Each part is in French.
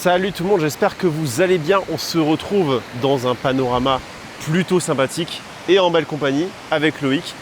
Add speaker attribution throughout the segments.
Speaker 1: Salut tout le monde, j'espère que vous allez bien. On se retrouve dans un panorama plutôt sympathique et en belle compagnie avec Loïc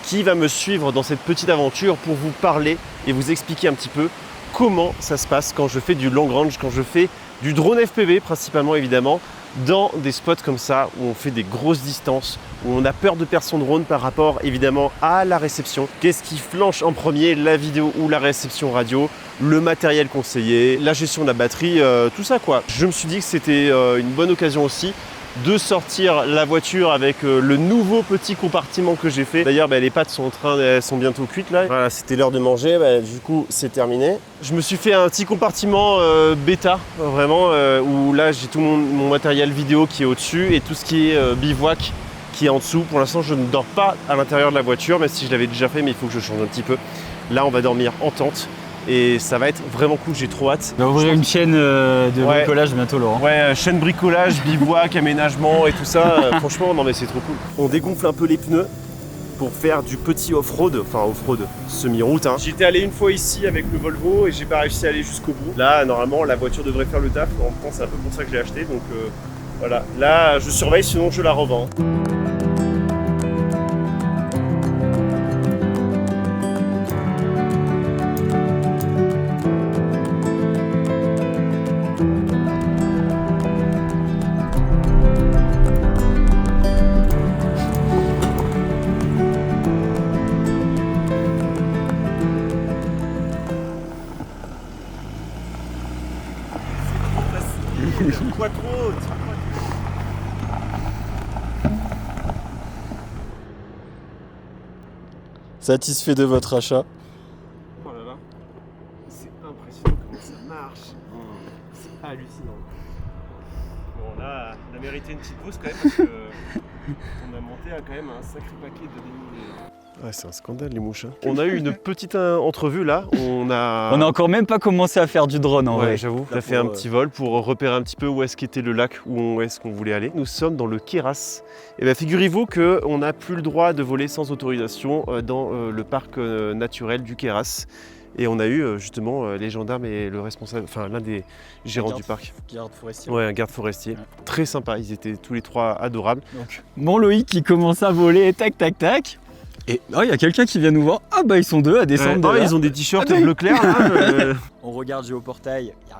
Speaker 1: qui va me suivre dans cette petite aventure pour vous parler et vous expliquer un petit peu comment ça se passe quand je fais du long range, quand je fais du drone FPV principalement évidemment, dans des spots comme ça où on fait des grosses distances, où on a peur de perdre son drone par rapport évidemment à la réception. Qu'est-ce qui flanche en premier, la vidéo ou la réception radio, le matériel conseillé, la gestion de la batterie, tout ça quoi. Je me suis dit que c'était une bonne occasion aussi de sortir la voiture avec le nouveau petit compartiment que j'ai fait. D'ailleurs, les pâtes sont elles sont bientôt cuites là. Voilà, c'était l'heure de manger, du coup c'est terminé. Je me suis fait un petit compartiment bêta, vraiment, où là j'ai tout mon matériel vidéo qui est au-dessus et tout ce qui est bivouac qui est en dessous. Pour l'instant, je ne dors pas à l'intérieur de la voiture, même si je l'avais déjà fait, mais il faut que je change un petit peu. Là, on va dormir en tente. Et ça va être vraiment cool, j'ai trop hâte.
Speaker 2: On va ouvrir une chaîne de bricolage bientôt, Laurent.
Speaker 1: Ouais, chaîne bricolage, bivouac, aménagement et tout ça. Franchement, non mais c'est trop cool. On dégonfle un peu les pneus pour faire du petit off-road, enfin off-road, semi-route. J'étais allé une fois ici avec le Volvo et j'ai pas réussi à aller jusqu'au bout. Là, normalement, la voiture devrait faire le taf. En même temps, c'est un peu pour ça que je l'ai acheté. Donc voilà, là, je surveille, sinon je la revends. Quoi trop.
Speaker 2: Satisfait de votre achat.
Speaker 1: Oh là là, c'est impressionnant comment ça marche. C'est hallucinant. Bon là, on a mérité une petite pause quand même parce que on a monté à quand même un sacré paquet de dénivelé. Ouais, c'est un scandale les mouches. On a eu une petite entrevue là. On a
Speaker 2: encore même pas commencé à faire du drone en vrai.
Speaker 1: J'avoue. On a fait un petit vol pour repérer un petit peu où est-ce qu'était le lac, où est-ce qu'on voulait aller. Nous sommes dans le Queyras. Et bien figurez-vous qu'on n'a plus le droit de voler sans autorisation dans le parc naturel du Queyras. Et on a eu justement les gendarmes et le responsable, enfin l'un des gérants du parc.
Speaker 2: Garde forestier.
Speaker 1: Ouais, un garde forestier. Ouais. Très sympa, ils étaient tous les trois adorables.
Speaker 2: Donc, mon Loïc qui commence à voler, tac tac tac. Et il y a quelqu'un qui vient nous voir. Ah bah ils sont deux à descendre de là.
Speaker 1: Ils ont des t-shirts bleu clair là.
Speaker 2: On regarde géoportail, il n'y a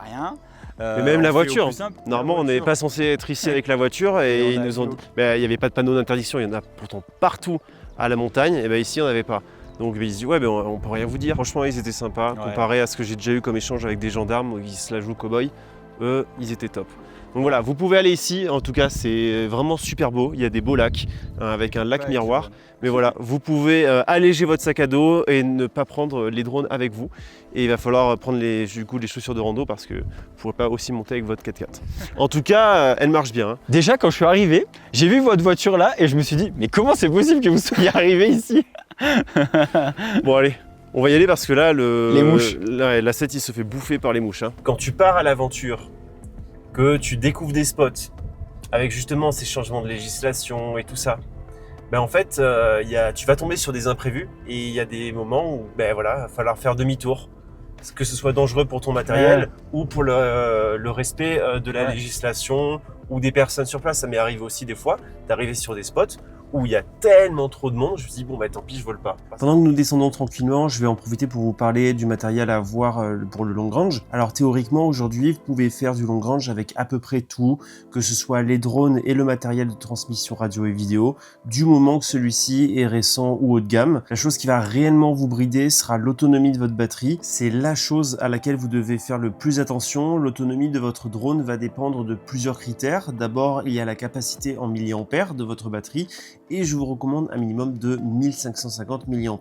Speaker 2: rien.
Speaker 1: Et même la voiture. Normalement, on n'est pas censé être ici avec la voiture et ils nous ont dit il n'y avait pas de panneau d'interdiction, il y en a pourtant partout à la montagne, et ici on n'avait pas. Donc ils se disent on peut rien vous dire. Franchement, ils étaient sympas comparé à ce que j'ai déjà eu comme échange avec des gendarmes où ils se la jouent cow-boy. Eux, ils étaient top. Donc voilà, vous pouvez aller ici, en tout cas c'est vraiment super beau, il y a des beaux lacs avec un lac miroir. Mais voilà, vous pouvez alléger votre sac à dos et ne pas prendre les drones avec vous. Et il va falloir prendre les chaussures de rando parce que vous ne pourrez pas aussi monter avec votre 4x4. En tout cas, elle marche bien.
Speaker 2: Déjà quand je suis arrivé, j'ai vu votre voiture là et je me suis dit mais comment c'est possible que vous soyez arrivé ici?
Speaker 1: Bon allez, on va y aller parce que là,
Speaker 2: les mouches.
Speaker 1: L'A7 il se fait bouffer par les mouches. Quand tu pars à l'aventure, que tu découvres des spots avec justement ces changements de législation et tout ça, en fait, tu vas tomber sur des imprévus et il y a des moments où il va falloir faire demi-tour. Que ce soit dangereux pour ton matériel ou pour le respect de la législation ou des personnes sur place. Ça m'est arrivé aussi des fois d'arriver sur des spots où il y a tellement trop de monde, je me suis dit tant pis, je vole pas. Pendant que nous descendons tranquillement, je vais en profiter pour vous parler du matériel à avoir pour le long range. Alors théoriquement, aujourd'hui, vous pouvez faire du long range avec à peu près tout, que ce soit les drones et le matériel de transmission radio et vidéo, du moment que celui-ci est récent ou haut de gamme. La chose qui va réellement vous brider sera l'autonomie de votre batterie. C'est la chose à laquelle vous devez faire le plus attention. L'autonomie de votre drone va dépendre de plusieurs critères. D'abord, il y a la capacité en milliampères de votre batterie et je vous recommande un minimum de 1550 mAh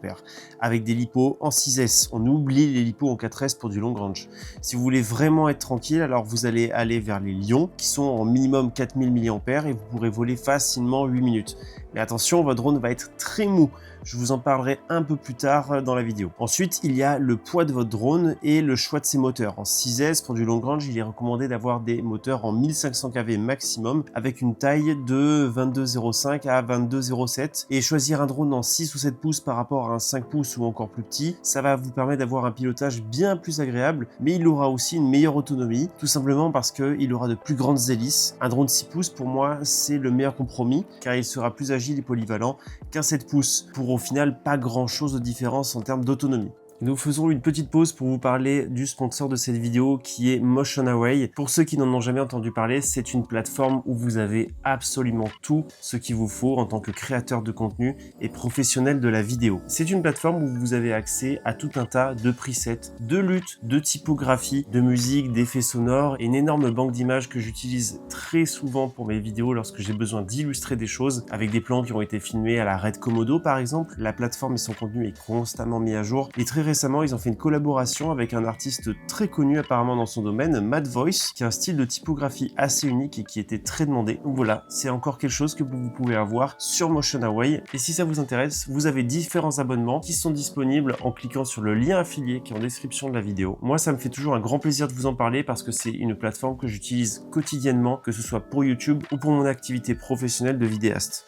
Speaker 1: avec des LiPo en 6S. On oublie les LiPo en 4S pour du long range. Si vous voulez vraiment être tranquille, alors vous allez aller vers les Lion qui sont en minimum 4000 mAh et vous pourrez voler facilement 8 minutes. Mais attention, votre drone va être très mou. Je vous en parlerai un peu plus tard dans la vidéo. Ensuite, il y a le poids de votre drone et le choix de ses moteurs. En 6S, pour du long range, il est recommandé d'avoir des moteurs en 1500 kV maximum avec une taille de 22,05 à 22,07. Et choisir un drone en 6 ou 7 pouces par rapport à un 5 pouces ou encore plus petit, ça va vous permettre d'avoir un pilotage bien plus agréable, mais il aura aussi une meilleure autonomie, tout simplement parce qu'il aura de plus grandes hélices. Un drone 6 pouces, pour moi, c'est le meilleur compromis, car il sera plus agile et polyvalent qu'un 7 pouces, pour au final pas grand chose de différence en termes d'autonomie. Nous faisons une petite pause pour vous parler du sponsor de cette vidéo qui est MotionAway. Pour ceux qui n'en ont jamais entendu parler, c'est une plateforme où vous avez absolument tout ce qu'il vous faut en tant que créateur de contenu et professionnel de la vidéo. C'est une plateforme où vous avez accès à tout un tas de presets, de luttes, de typographie, de musique, d'effets sonores et une énorme banque d'images que j'utilise très souvent pour mes vidéos lorsque j'ai besoin d'illustrer des choses avec des plans qui ont été filmés à la Red Komodo par exemple. La plateforme et son contenu est constamment mis à jour et très récemment, ils ont fait une collaboration avec un artiste très connu apparemment dans son domaine, Mad Voice, qui a un style de typographie assez unique et qui était très demandé. Donc voilà, c'est encore quelque chose que vous pouvez avoir sur MotionAway. Et si ça vous intéresse, vous avez différents abonnements qui sont disponibles en cliquant sur le lien affilié qui est en description de la vidéo. Moi, ça me fait toujours un grand plaisir de vous en parler parce que c'est une plateforme que j'utilise quotidiennement, que ce soit pour YouTube ou pour mon activité professionnelle de vidéaste.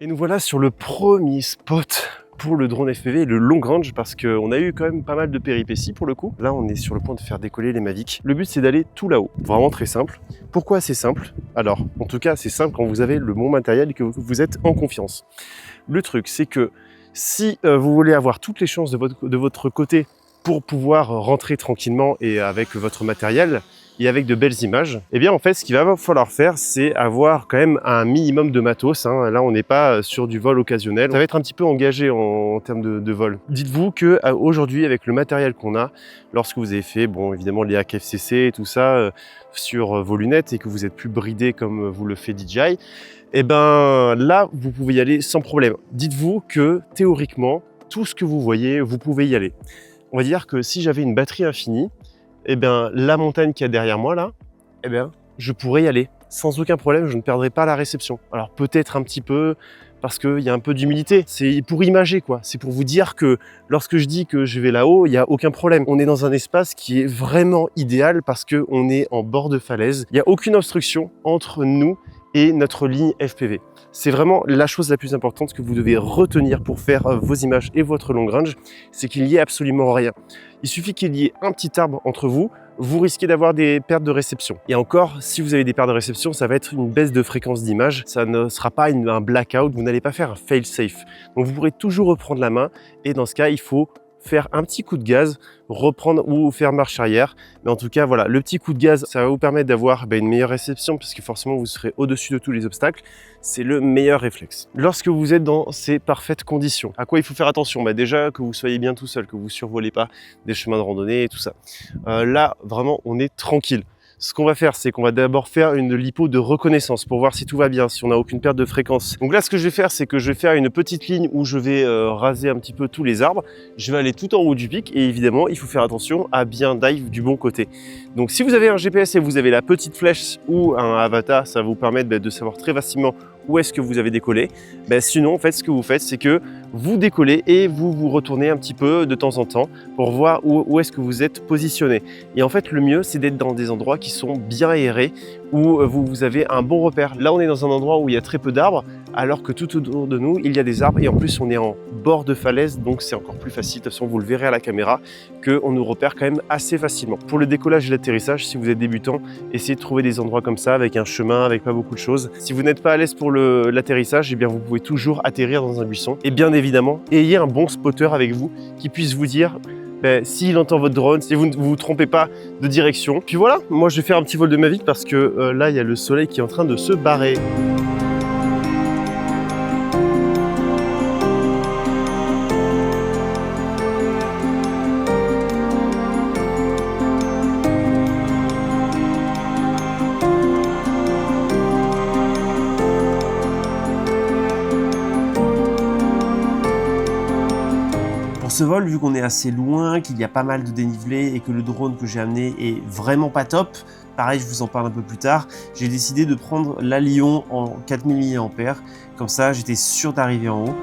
Speaker 1: Et nous voilà sur le premier spot pour le drone FPV et le long range parce qu'on a eu quand même pas mal de péripéties pour le coup. Là, on est sur le point de faire décoller les Mavic. Le but, c'est d'aller tout là-haut. Vraiment très simple. Pourquoi c'est simple? Alors, en tout cas, c'est simple quand vous avez le bon matériel et que vous êtes en confiance. Le truc, c'est que si vous voulez avoir toutes les chances de votre côté pour pouvoir rentrer tranquillement et avec votre matériel, et avec de belles images, eh bien en fait ce qu'il va falloir faire c'est avoir quand même un minimum de matos, hein. Là on n'est pas sur du vol occasionnel, ça va être un petit peu engagé en termes de vol. Dites-vous que aujourd'hui avec le matériel qu'on a, lorsque vous avez fait bon évidemment les hacks FCC et tout ça sur vos lunettes et que vous êtes plus bridé comme vous le fait DJI, eh ben là vous pouvez y aller sans problème. Dites-vous que théoriquement tout ce que vous voyez vous pouvez y aller. On va dire que si j'avais une batterie infinie, eh bien, la montagne qu'il y a derrière moi là, eh bien, je pourrais y aller sans aucun problème, je ne perdrai pas la réception. Alors peut-être un petit peu parce qu'il y a un peu d'humilité, c'est pour imager quoi, c'est pour vous dire que lorsque je dis que je vais là-haut, il n'y a aucun problème. On est dans un espace qui est vraiment idéal parce qu'on est en bord de falaise, il n'y a aucune obstruction entre nous et notre ligne FPV. C'est vraiment la chose la plus importante que vous devez retenir pour faire vos images et votre long range, c'est qu'il n'y ait absolument rien. Il suffit qu'il y ait un petit arbre entre vous, vous risquez d'avoir des pertes de réception. Et encore, si vous avez des pertes de réception, ça va être une baisse de fréquence d'image, ça ne sera pas un blackout, vous n'allez pas faire un fail safe. Donc vous pourrez toujours reprendre la main et dans ce cas, il faut faire un petit coup de gaz, reprendre ou faire marche arrière. Mais en tout cas, voilà, le petit coup de gaz, ça va vous permettre d'avoir une meilleure réception puisque forcément, vous serez au-dessus de tous les obstacles. C'est le meilleur réflexe. Lorsque vous êtes dans ces parfaites conditions, à quoi il faut faire attention? Déjà, que vous soyez bien tout seul, que vous ne survolez pas des chemins de randonnée et tout ça. Là, vraiment, on est tranquille. Ce qu'on va faire, c'est qu'on va d'abord faire une lipo de reconnaissance pour voir si tout va bien, si on n'a aucune perte de fréquence. Donc là, ce que je vais faire, c'est que je vais faire une petite ligne où je vais raser un petit peu tous les arbres. Je vais aller tout en haut du pic et évidemment, il faut faire attention à bien dive du bon côté. Donc si vous avez un GPS et vous avez la petite flèche ou un avatar, ça va vous permettre de savoir très facilement où est-ce que vous avez décollé. Sinon, en fait, ce que vous faites, c'est que vous décollez et vous vous retournez un petit peu de temps en temps pour voir où est-ce que vous êtes positionné. Et en fait, le mieux, c'est d'être dans des endroits qui sont bien aérés, où vous avez un bon repère. Là, on est dans un endroit où il y a très peu d'arbres, alors que tout autour de nous, il y a des arbres. Et en plus, on est en bord de falaise, donc c'est encore plus facile. De toute façon, vous le verrez à la caméra, qu'on nous repère quand même assez facilement. Pour le décollage et l'atterrissage, si vous êtes débutant, essayez de trouver des endroits comme ça, avec un chemin, avec pas beaucoup de choses. Si vous n'êtes pas à l'aise pour l'atterrissage, eh bien vous pouvez toujours atterrir dans un buisson. Et bien évidemment, ayez un bon spotter avec vous qui puisse vous dire s'il entend votre drone, si vous ne vous trompez pas de direction. Puis voilà, moi je vais faire un petit vol de Mavic parce que là il y a le soleil qui est en train de se barrer. ce vol, vu qu'on est assez loin, qu'il y a pas mal de dénivelé et que le drone que j'ai amené est vraiment pas top, pareil, je vous en parle un peu plus tard, j'ai décidé de prendre la Lion en 4000 mAh, comme ça j'étais sûr d'arriver en haut.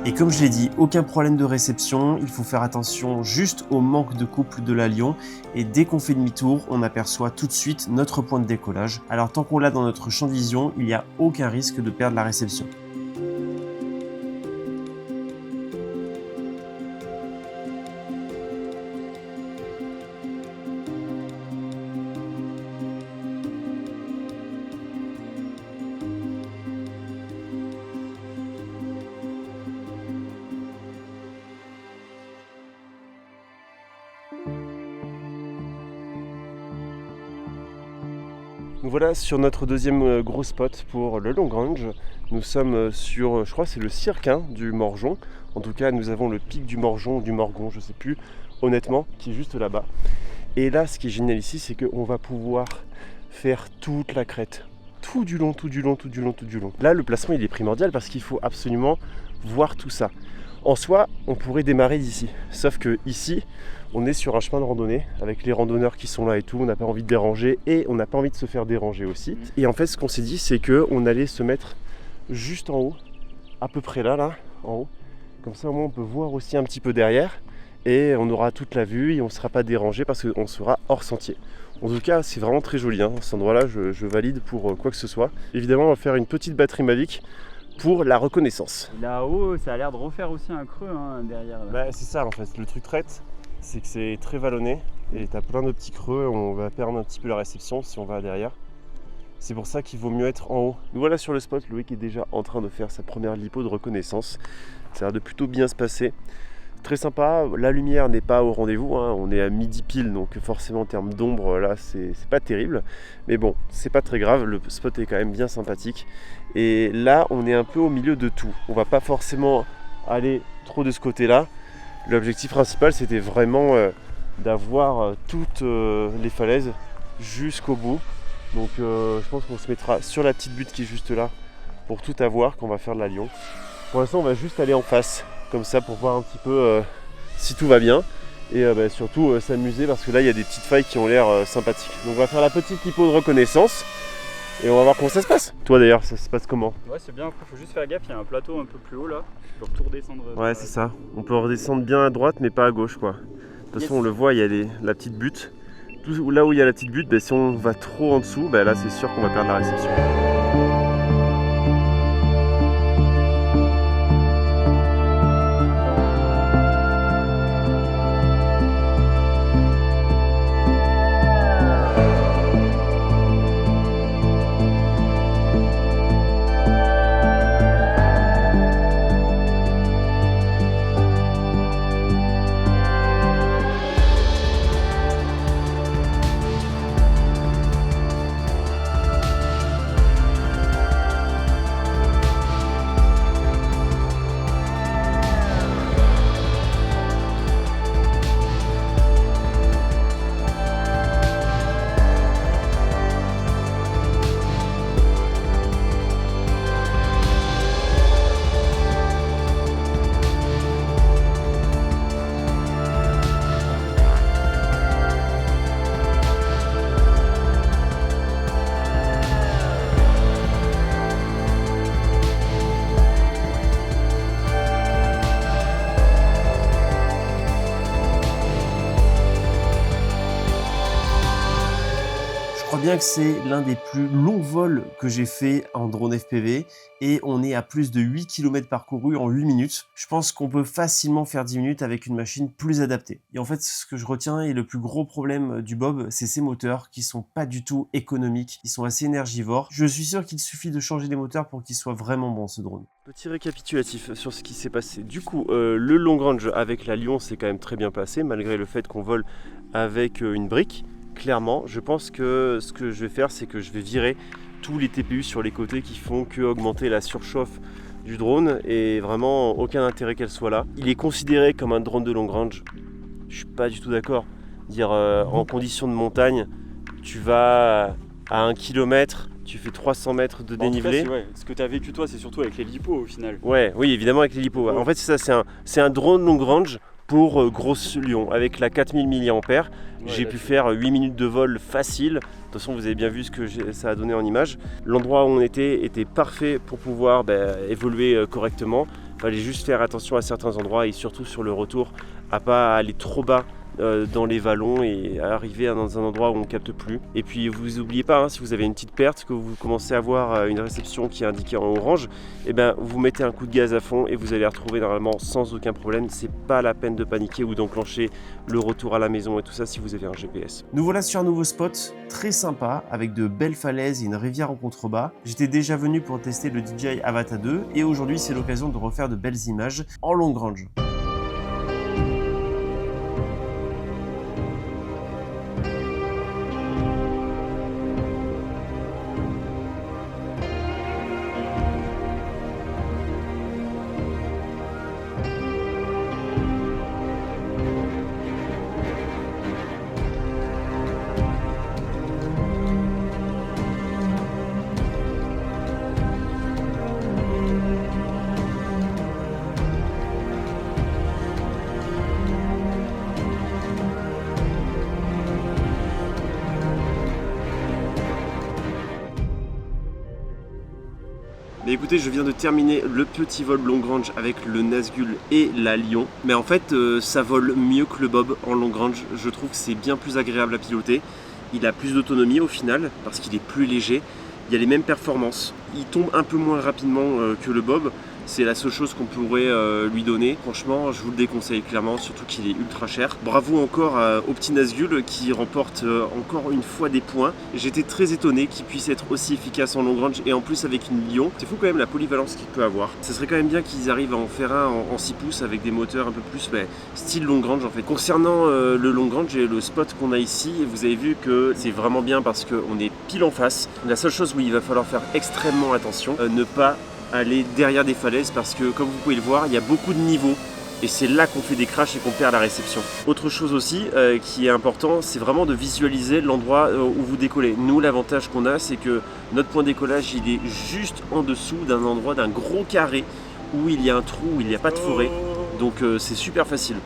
Speaker 1: Et comme je l'ai dit, aucun problème de réception, il faut faire attention juste au manque de couple de la Lion et dès qu'on fait demi-tour, on aperçoit tout de suite notre point de décollage. Alors tant qu'on l'a dans notre champ de vision, il n'y a aucun risque de perdre la réception. Nous voilà sur notre deuxième gros spot pour le long range. Nous sommes sur, je crois c'est le cirque du Morgeon. En tout cas nous avons le pic du Morgeon, du Morgon, je sais plus honnêtement, qui est juste là-bas. Et là ce qui est génial ici c'est qu'on va pouvoir faire toute la crête. Tout du long. Là le placement il est primordial parce qu'il faut absolument voir tout ça. En soi, on pourrait démarrer d'ici. Sauf que ici, on est sur un chemin de randonnée avec les randonneurs qui sont là et tout. On n'a pas envie de déranger et on n'a pas envie de se faire déranger aussi. Et en fait, ce qu'on s'est dit, c'est qu'on allait se mettre juste en haut, à peu près là, en haut. Comme ça, au moins, on peut voir aussi un petit peu derrière et on aura toute la vue et on ne sera pas dérangé parce qu'on sera hors sentier. En tout cas, c'est vraiment très joli. Cet endroit-là, je valide pour quoi que ce soit. Évidemment, on va faire une petite batterie Mavic pour la reconnaissance.
Speaker 2: Là-haut, ça a l'air de refaire aussi un creux derrière. Là.
Speaker 1: Bah, c'est ça en fait, le truc traite, c'est que c'est très vallonné et t'as plein de petits creux, on va perdre un petit peu la réception si on va derrière. C'est pour ça qu'il vaut mieux être en haut. Nous voilà sur le spot, Loïc est déjà en train de faire sa première lipo de reconnaissance. Ça a l'air de plutôt bien se passer. Très sympa, la lumière n'est pas au rendez-vous, on est à midi pile, donc forcément en termes d'ombre, là c'est pas terrible. Mais bon, c'est pas très grave, le spot est quand même bien sympathique. Et là, on est un peu au milieu de tout. On va pas forcément aller trop de ce côté-là. L'objectif principal, c'était vraiment d'avoir toutes les falaises jusqu'au bout. Donc je pense qu'on se mettra sur la petite butte qui est juste là pour tout avoir quand on va faire de la Lion. Pour l'instant, on va juste aller en face, comme ça pour voir un petit peu si tout va bien. Et surtout s'amuser parce que là, il y a des petites failles qui ont l'air sympathiques. Donc on va faire la petite lipo de reconnaissance. Et on va voir comment ça se passe. Toi d'ailleurs, ça se passe comment?
Speaker 2: Ouais, c'est bien, après faut juste faire gaffe, il y a un plateau un peu plus haut là. Tu peux tout redescendre.
Speaker 1: Ouais, c'est ça. On peut redescendre bien à droite mais pas à gauche quoi. De toute façon, on le voit, il y a la petite butte. Là où il y a la petite butte, si on va trop en dessous, là c'est sûr qu'on va perdre la réception. Je crois bien que c'est l'un des plus longs vols que j'ai fait en drone FPV et on est à plus de 8 km parcourus en 8 minutes. Je pense qu'on peut facilement faire 10 minutes avec une machine plus adaptée. Et en fait, ce que je retiens et le plus gros problème du Bob, c'est ses moteurs qui sont pas du tout économiques, ils sont assez énergivores. Je suis sûr qu'il suffit de changer les moteurs pour qu'il soit vraiment bon ce drone. Petit récapitulatif sur ce qui s'est passé. Du coup, le long range avec la Lion s'est quand même très bien passé malgré le fait qu'on vole avec une brique. Clairement, je pense que ce que je vais faire, c'est que je vais virer tous les TPU sur les côtés qui font que augmenter la surchauffe du drone et vraiment aucun intérêt qu'elle soit là. Il est considéré comme un drone de long range. Je suis pas du tout d'accord. Dire en conditions de montagne, tu vas à 1 km, tu fais 300 mètres de dénivelé.
Speaker 2: En tout cas, ce que tu as vécu toi, c'est surtout avec l'hélipo au final.
Speaker 1: Ouais, oui, évidemment avec l'hélipo. En fait, c'est ça, c'est un drone long range pour Grosse Lyon. Avec la 4000 mAh, j'ai pu faire 8 minutes de vol facile. De toute façon, vous avez bien vu ce que ça a donné en image. L'endroit où on était parfait pour pouvoir évoluer correctement. Il fallait juste faire attention à certains endroits et surtout sur le retour, à pas aller trop bas dans les vallons et arriver dans un endroit où on ne capte plus. Et puis vous n'oubliez pas, si vous avez une petite perte, que vous commencez à avoir une réception qui est indiquée en orange, vous mettez un coup de gaz à fond et vous allez retrouver normalement sans aucun problème. C'est pas la peine de paniquer ou d'enclencher le retour à la maison et tout ça si vous avez un GPS. Nous voilà sur un nouveau spot très sympa avec de belles falaises et une rivière en contrebas. J'étais déjà venu pour tester le DJI Avata 2 et aujourd'hui c'est l'occasion de refaire de belles images en long range. Mais écoutez, je viens de terminer le petit vol long range avec le Nazgul et la Lion. Mais en fait, ça vole mieux que le Bob en long range. Je trouve que c'est bien plus agréable à piloter. Il a plus d'autonomie au final parce qu'il est plus léger. Il y a les mêmes performances. Il tombe un peu moins rapidement que le Bob. C'est la seule chose qu'on pourrait lui donner. Franchement, je vous le déconseille clairement, surtout qu'il est ultra cher. Bravo encore au petit Nazgul qui remporte encore une fois des points. J'étais très étonné qu'il puisse être aussi efficace en long range et en plus avec une Lion. C'est fou quand même la polyvalence qu'il peut avoir. Ce serait quand même bien qu'ils arrivent à en faire un en 6 pouces avec des moteurs un peu plus style long range en fait. Concernant le long range et le spot qu'on a ici, vous avez vu que c'est vraiment bien parce qu'on est pile en face. La seule chose où il va falloir faire extrêmement attention, ne pas aller derrière des falaises parce que comme vous pouvez le voir, il y a beaucoup de niveaux et c'est là qu'on fait des crashs et qu'on perd la réception. Autre chose aussi qui est important, c'est vraiment de visualiser l'endroit où vous décollez. Nous, l'avantage qu'on a, c'est que notre point de décollage, il est juste en dessous d'un endroit, d'un gros carré où il y a un trou, où il n'y a pas de forêt. Donc c'est super facile.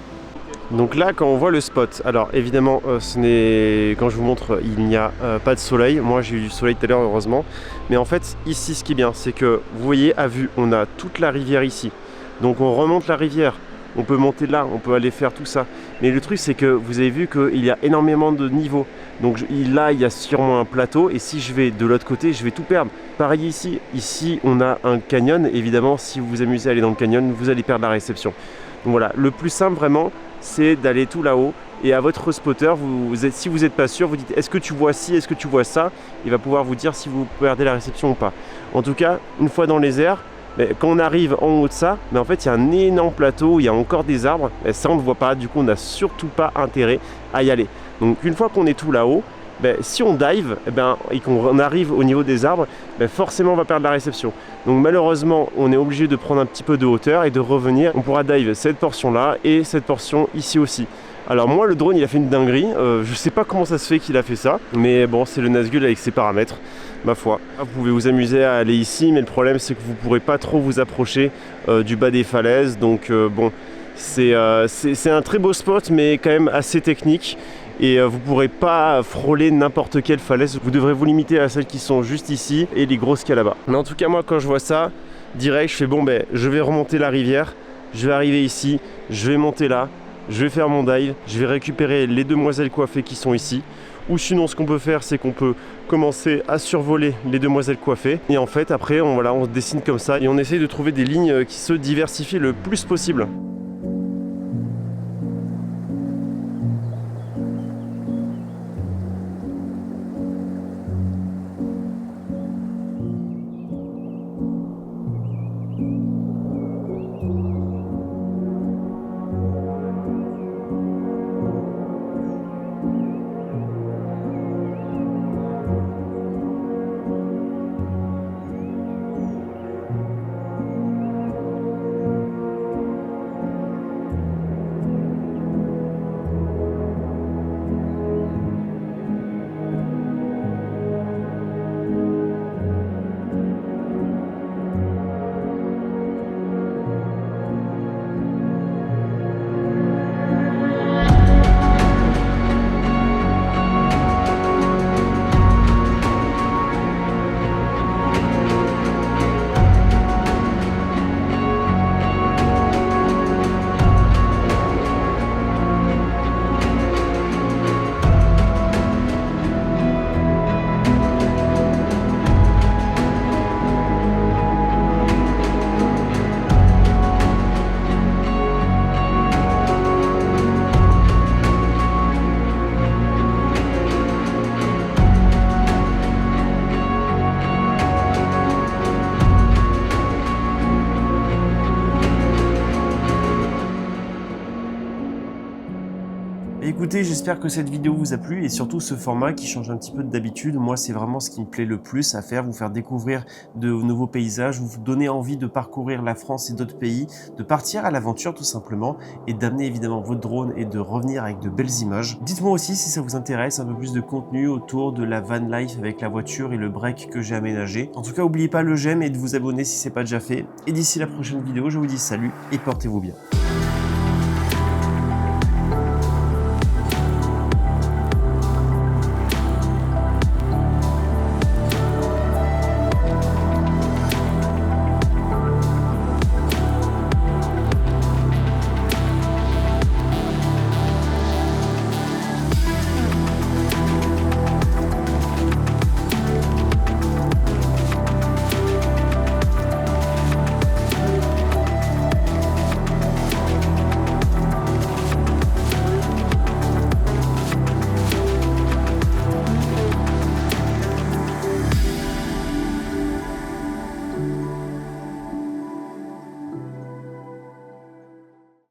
Speaker 1: Donc là, quand on voit le spot, alors évidemment, quand je vous montre, il n'y a pas de soleil. Moi, j'ai eu du soleil tout à l'heure, heureusement. Mais en fait, ici, ce qui est bien, c'est que vous voyez, à vue, on a toute la rivière ici. Donc on remonte la rivière, on peut monter là, on peut aller faire tout ça. Mais le truc, c'est que vous avez vu qu'il y a énormément de niveaux. Donc là, il y a sûrement un plateau. Et si je vais de l'autre côté, je vais tout perdre. Pareil ici. Ici, on a un canyon. Évidemment, si vous vous amusez à aller dans le canyon, vous allez perdre la réception. Donc voilà, le plus simple vraiment, c'est d'aller tout là-haut et à votre spotter, si vous n'êtes pas sûr, vous dites est-ce que tu vois ci, est-ce que tu vois ça, il va pouvoir vous dire si vous perdez la réception ou pas. En tout cas, une fois dans les airs, quand on arrive en haut de ça, en fait il y a un énorme plateau où il y a encore des arbres, ça on ne voit pas, du coup on n'a surtout pas intérêt à y aller. Donc une fois qu'on est tout là-haut, si on dive et qu'on arrive au niveau des arbres, forcément on va perdre la réception. Donc malheureusement on est obligé de prendre un petit peu de hauteur et de revenir. On pourra dive cette portion là et cette portion ici aussi. Alors moi le drone il a fait une dinguerie, je sais pas comment ça se fait qu'il a fait ça, mais bon c'est le Nazgul avec ses paramètres, ma foi. Vous pouvez vous amuser à aller ici, mais le problème c'est que vous pourrez pas trop vous approcher du bas des falaises, donc bon c'est un très beau spot mais quand même assez technique. Et vous ne pourrez pas frôler n'importe quelle falaise, vous devrez vous limiter à celles qui sont juste ici et les grosses qu'il y a là-bas. Mais en tout cas moi quand je vois ça, direct je fais bon je vais remonter la rivière, je vais arriver ici, je vais monter là, je vais faire mon dive, je vais récupérer les demoiselles coiffées qui sont ici. Ou sinon ce qu'on peut faire c'est qu'on peut commencer à survoler les demoiselles coiffées. Et en fait après on dessine comme ça et on essaye de trouver des lignes qui se diversifient le plus possible. Écoutez, j'espère que cette vidéo vous a plu et surtout ce format qui change un petit peu d'habitude. Moi, c'est vraiment ce qui me plaît le plus à faire, vous faire découvrir de nouveaux paysages, vous donner envie de parcourir la France et d'autres pays, de partir à l'aventure tout simplement et d'amener évidemment votre drone et de revenir avec de belles images. Dites-moi aussi si ça vous intéresse, un peu plus de contenu autour de la van life avec la voiture et le break que j'ai aménagé. En tout cas, n'oubliez pas le j'aime et de vous abonner si c'est pas déjà fait. Et d'ici la prochaine vidéo, je vous dis salut et portez-vous bien.